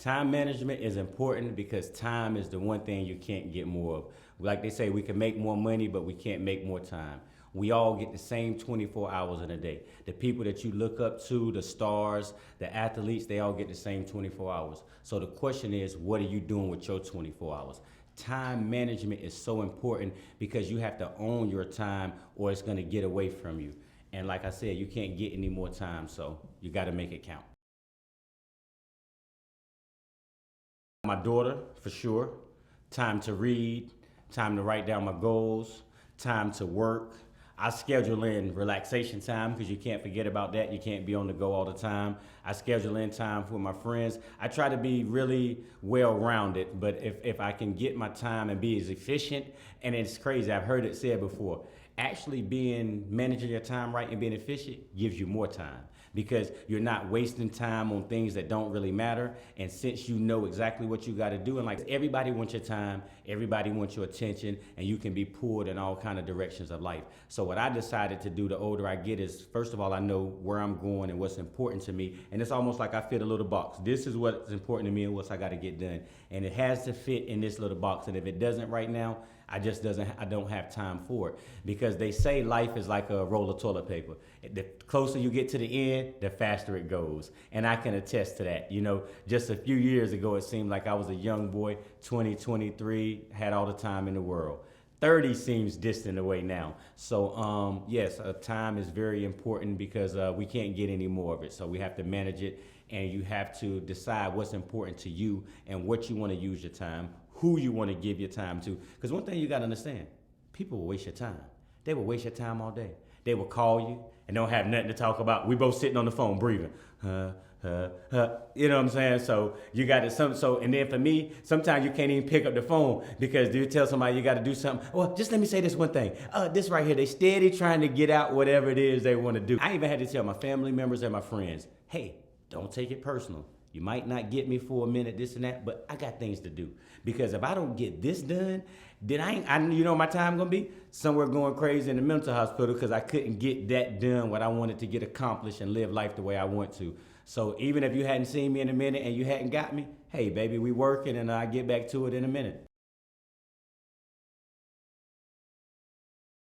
Time management is important because time is the one thing you can't get more of. Like they say, we can make more money, but we can't make more time. We all get the same 24 hours in a day. The people that you look up to, the stars, the athletes, they all get the same 24 hours. So the question is, what are you doing with your 24 hours? Time management is so important because you have to own your time or it's gonna get away from you. And like I said, you can't get any more time, so you gotta make it count. My daughter, for sure. Time to read, time to write down my goals, time to work. I schedule in relaxation time because you can't forget about that. You can't be on the go all the time. I schedule in time with my friends. I try to be really well-rounded, but if I can get my time and be as efficient, and it's crazy, I've heard it said before, actually managing your time right and being efficient gives you more time because you're not wasting time on things that don't really matter. And since you know exactly what you got to do, and like everybody wants your time, everybody wants your attention, and you can be pulled in all kind of directions of life. So what I decided to do the older I get is, first of all, I know where I'm going and what's important to me. And it's almost like I fit a little box. This is what's important to me and what I got to get done. And it has to fit in this little box. And if it doesn't right now, I don't have time for it. Because they say life is like a roll of toilet paper. The closer you get to the end, the faster it goes. And I can attest to that. You know, just a few years ago, it seemed like I was a young boy, 20, 23, had all the time in the world. 30 seems distant away now. So yes, time is very important because we can't get any more of it. So we have to manage it, and you have to decide what's important to you and what you want to use your time, who you want to give your time to. Because one thing you got to understand, people will waste your time. They will waste your time all day. They will call you and don't have nothing to talk about. We both sitting on the phone breathing. You know what I'm saying? So you got to and then for me, sometimes you can't even pick up the phone because you tell somebody you got to do something. Well, just let me say this one thing. This right here, they steady trying to get out whatever it is they want to do. I even had to tell my family members and my friends, hey, don't take it personal. You might not get me for a minute, this and that, but I got things to do. Because if I don't get this done, then you know my time gonna be? Somewhere going crazy in the mental hospital because I couldn't get that done, what I wanted to get accomplished and live life the way I want to. So even if you hadn't seen me in a minute and you hadn't got me, hey baby, we working and I'll get back to it in a minute.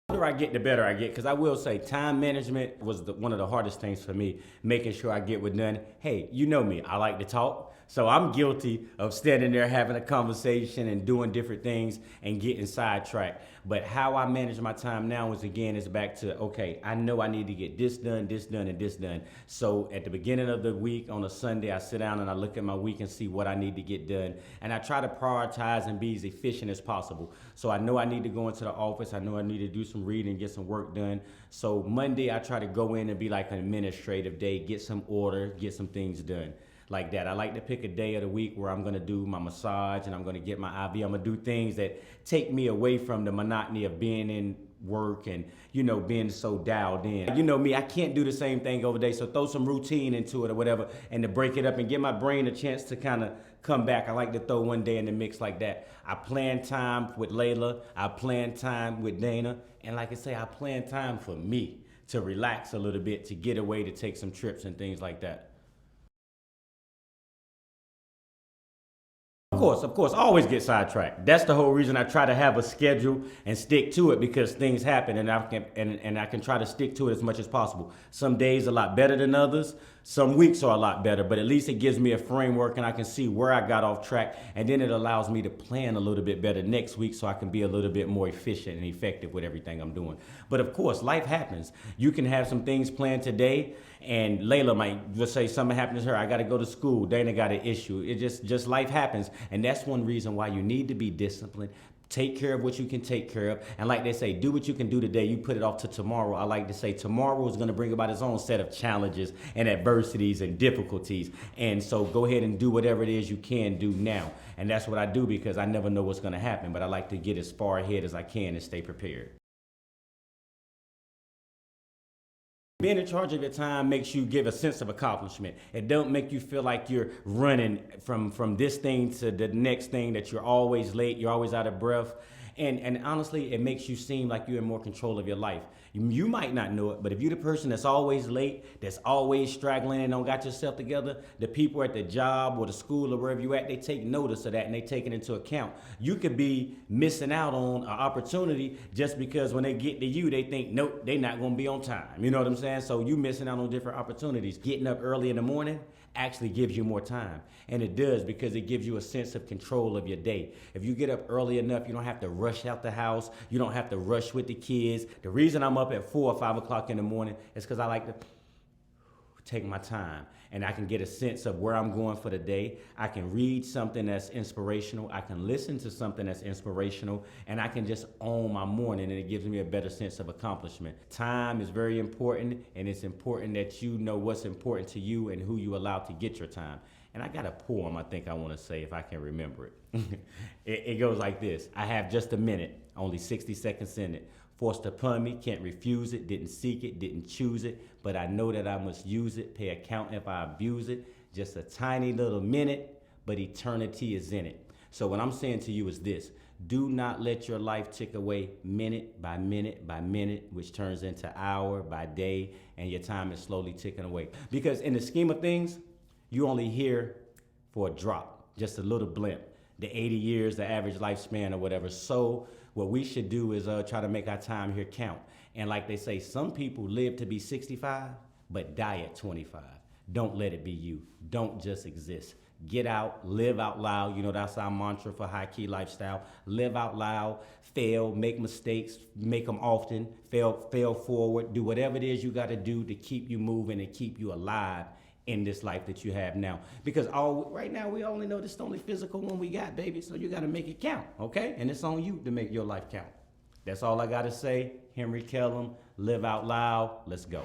The older I get, the better I get, because I will say time management was one of the hardest things for me, making sure I get what done. Hey, you know me, I like to talk, so I'm guilty of standing there having a conversation and doing different things and getting sidetracked. But how I manage my time now is back to, okay, I know I need to get this done, this done, and this done. So at the beginning of the week on a Sunday, I sit down and I look at my week and see what I need to get done. And I try to prioritize and be as efficient as possible. So I know I need to go into the office. I know I need to do some reading, get some work done. So Monday, I try to go in and be like an administrative day, get some order, get some things done. Like that. I like to pick a day of the week where I'm gonna do my massage and I'm gonna get my IV. I'm gonna do things that take me away from the monotony of being in work and, you know, being so dialed in. You know me, I can't do the same thing over day, so throw some routine into it or whatever and to break it up and give my brain a chance to kind of come back. I like to throw one day in the mix like that. I plan time with Layla, I plan time with Dana, and like I say, I plan time for me to relax a little bit, to get away, to take some trips and things like that. Of course, I always get sidetracked. That's the whole reason I try to have a schedule and stick to it, because things happen and I can try to stick to it as much as possible. Some days are a lot better than others. Some weeks are a lot better, but at least it gives me a framework and I can see where I got off track, and then it allows me to plan a little bit better next week so I can be a little bit more efficient and effective with everything I'm doing. But of course, life happens. You can have some things planned today, and Layla might just say something happened to her. I got to go to school. Dana got an issue. It just life happens, and that's one reason why you need to be disciplined. Take care of what you can take care of. And like they say, do what you can do today. You put it off to tomorrow. I like to say tomorrow is going to bring about its own set of challenges and adversities and difficulties. And so go ahead and do whatever it is you can do now. And that's what I do, because I never know what's going to happen. But I like to get as far ahead as I can and stay prepared. Being in charge of your time makes you give a sense of accomplishment. It don't make you feel like you're running from this thing to the next thing, that you're always late, you're always out of breath. And honestly, it makes you seem like you're in more control of your life. You might not know it, but if you're the person that's always late, that's always straggling and don't got yourself together, the people at the job or the school or wherever you at, they take notice of that and they take it into account. You could be missing out on an opportunity just because when they get to you, they think, nope, they not gonna be on time. You know what I'm saying? So you missing out on different opportunities. Getting up early in the morning actually gives you more time. And it does, because it gives you a sense of control of your day. If you get up early enough, you don't have to rush out the house. You don't have to rush with the kids. The reason I'm up at 4 or 5 o'clock in the morning is because I like to take my time, and I can get a sense of where I'm going for the day. I can read something that's inspirational. I can listen to something that's inspirational, and I can just own my morning, and it gives me a better sense of accomplishment. Time is very important, and it's important that you know what's important to you and who you allow to get your time. And I got a poem I think I want to say if I can remember it. It goes like this. I have just a minute, only 60 seconds in it. Forced upon me, can't refuse it, didn't seek it, didn't choose it, but I know that I must use it, pay account if I abuse it. Just a tiny little minute, but eternity is in it. So what I'm saying to you is this: do not let your life tick away minute by minute by minute, which turns into hour by day, and your time is slowly ticking away. Because in the scheme of things, you only here for a drop, just a little blimp. The 80 years, the average lifespan or whatever. So what we should do is try to make our time here count. And like they say, some people live to be 65, but die at 25. Don't let it be you. Don't just exist. Get out, live out loud. You know, that's our mantra for High Key Lifestyle. Live out loud, fail, make mistakes, make them often, fail forward. Do whatever it is you got to do to keep you moving and keep you alive in this life that you have now. Because right now we only know this is the only physical one we got, baby. So you gotta make it count, okay? And it's on you to make your life count. That's all I gotta say. Henry Kellem, live out loud. Let's go.